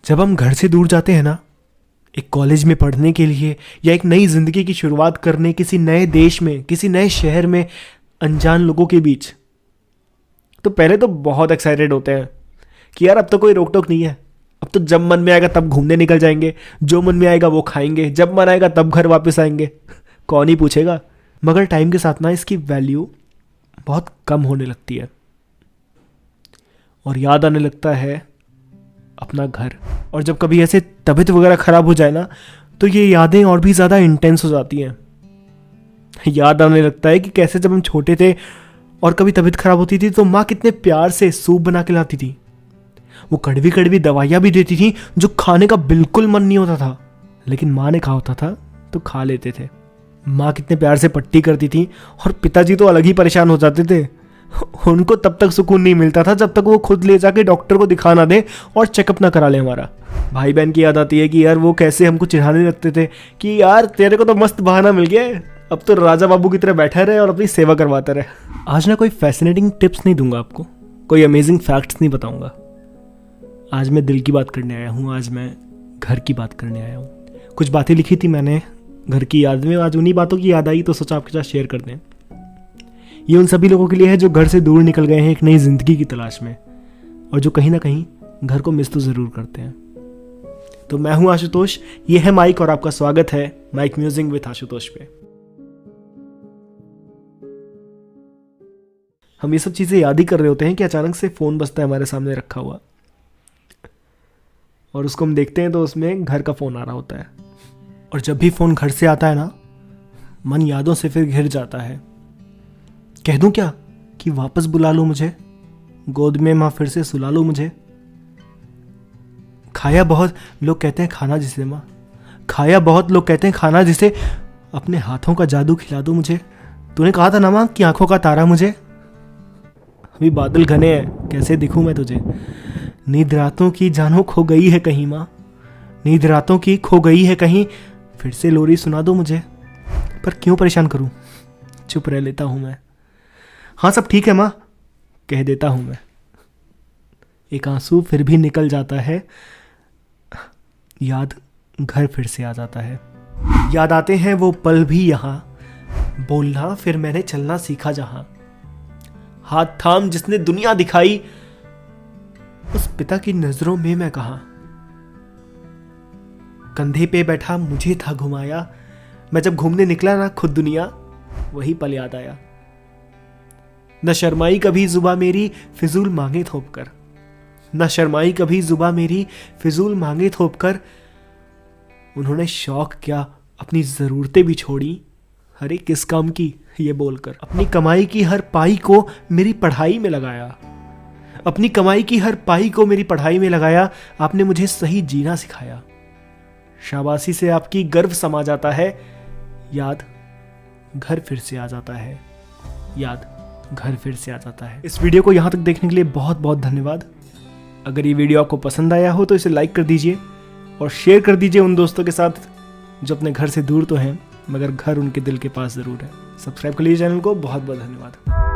जब हम घर से दूर जाते हैं ना, एक कॉलेज में पढ़ने के लिए या एक नई ज़िंदगी की शुरुआत करने किसी नए देश में, किसी नए शहर में, अनजान लोगों के बीच, तो पहले तो बहुत एक्साइटेड होते हैं कि यार अब तो कोई रोक टोक नहीं है, अब तो जब मन में आएगा तब घूमने निकल जाएंगे, जो मन में आएगा वो खाएंगे, जब मन आएगा तब घर वापस आएंगे, कौन ही पूछेगा। मगर टाइम के साथ ना इसकी वैल्यू बहुत कम होने लगती है और याद आने लगता है अपना घर। और जब कभी ऐसे तबीयत वगैरह ख़राब हो जाए ना, तो ये यादें और भी ज़्यादा इंटेंस हो जाती हैं। याद आने लगता है कि कैसे जब हम छोटे थे और कभी तबीयत ख़राब होती थी तो माँ कितने प्यार से सूप बना के लाती थी, वो कड़वी कड़वी दवाइयाँ भी देती थी जो खाने का बिल्कुल मन नहीं होता था, लेकिन माँ ने कहा होता था तो खा लेते थे। माँ कितने प्यार से पट्टी करती थी और पिताजी तो अलग ही परेशान हो जाते थे। उनको तब तक सुकून नहीं मिलता था जब तक वो खुद ले जाके डॉक्टर को दिखा ना दे और चेकअप ना करा ले हमारा। भाई बहन की याद आती है कि यार वो कैसे हमको चिढ़ाने लगते थे कि यार तेरे को तो मस्त बहाना मिल गया है, अब तो राजा बाबू की तरह बैठा रहे और अपनी सेवा करवाता रहे। आज ना कोई फैसिनेटिंग टिप्स नहीं दूंगा आपको, कोई अमेजिंग फैक्ट्स नहीं बताऊंगा। आज मैं दिल की बात करने आया हूँ, आज मैं घर की बात करने आया हूँ। कुछ बातें लिखी थी मैंने घर की याद में, आज उन्हीं बातों की याद आई तो सोचा आपके साथ शेयर कर दें। ये उन सभी लोगों के लिए है जो घर से दूर निकल गए हैं एक नई जिंदगी की तलाश में और जो कहीं ना कहीं घर को मिस तो ज़रूर करते हैं। तो मैं हूं आशुतोष, ये है माइक और आपका स्वागत है माइक म्यूजिक विद आशुतोष पे। हम ये सब चीज़ें याद ही कर रहे होते हैं कि अचानक से फ़ोन बजता है हमारे सामने रखा हुआ और उसको हम देखते हैं तो उसमें घर का फ़ोन आ रहा होता है। और जब भी फ़ोन घर से आता है ना, मन यादों से फिर घिर जाता है। कह दूं क्या कि वापस बुला लो मुझे, गोद में माँ फिर से सुला लो मुझे। खाया बहुत लोग कहते हैं खाना जिसे माँ, खाया बहुत लोग कहते हैं खाना जिसे, अपने हाथों का जादू खिला दो मुझे। तूने कहा था ना माँ कि आंखों का तारा मुझे। अभी बादल घने हैं, कैसे दिखूं मैं तुझे। नींद रातों की जानो खो गई है कहीं माँ, नींद रातों की खो गई है कहीं, फिर से लोरी सुना दो मुझे। पर क्यों परेशान करूं, चुप रह लेता हूं मैं। हाँ सब ठीक है माँ, कह देता हूं मैं। एक आंसू फिर भी निकल जाता है, याद घर फिर से आ जाता है। याद आते हैं वो पल भी यहाँ, बोलना फिर मैंने चलना सीखा जहां। हाथ थाम जिसने दुनिया दिखाई, उस पिता की नजरों में मैं कहां। कंधे पे बैठा मुझे था घुमाया, मैं जब घूमने निकला ना खुद दुनिया, वही पल याद आया। न शर्माई कभी जुबा मेरी फिजूल मांगे थोप कर, न शर्माई कभी जुबा मेरी फिजूल मांगे थोप कर। उन्होंने शौक क्या अपनी जरूरतें भी छोड़ी, अरे किस काम की ये बोलकर। अपनी कमाई की हर पाई को मेरी पढ़ाई में लगाया, अपनी कमाई की हर पाई को मेरी पढ़ाई में लगाया। आपने मुझे सही जीना सिखाया, शाबाशी से आपकी गर्व समा जाता है। याद घर फिर से आ जाता है, याद घर फिर से आ जाता है। इस वीडियो को यहाँ तक देखने के लिए बहुत बहुत धन्यवाद। अगर ये वीडियो आपको पसंद आया हो तो इसे लाइक कर दीजिए और शेयर कर दीजिए उन दोस्तों के साथ जो अपने घर से दूर तो हैं मगर घर उनके दिल के पास ज़रूर है। सब्सक्राइब कर लीजिए चैनल को। बहुत बहुत धन्यवाद।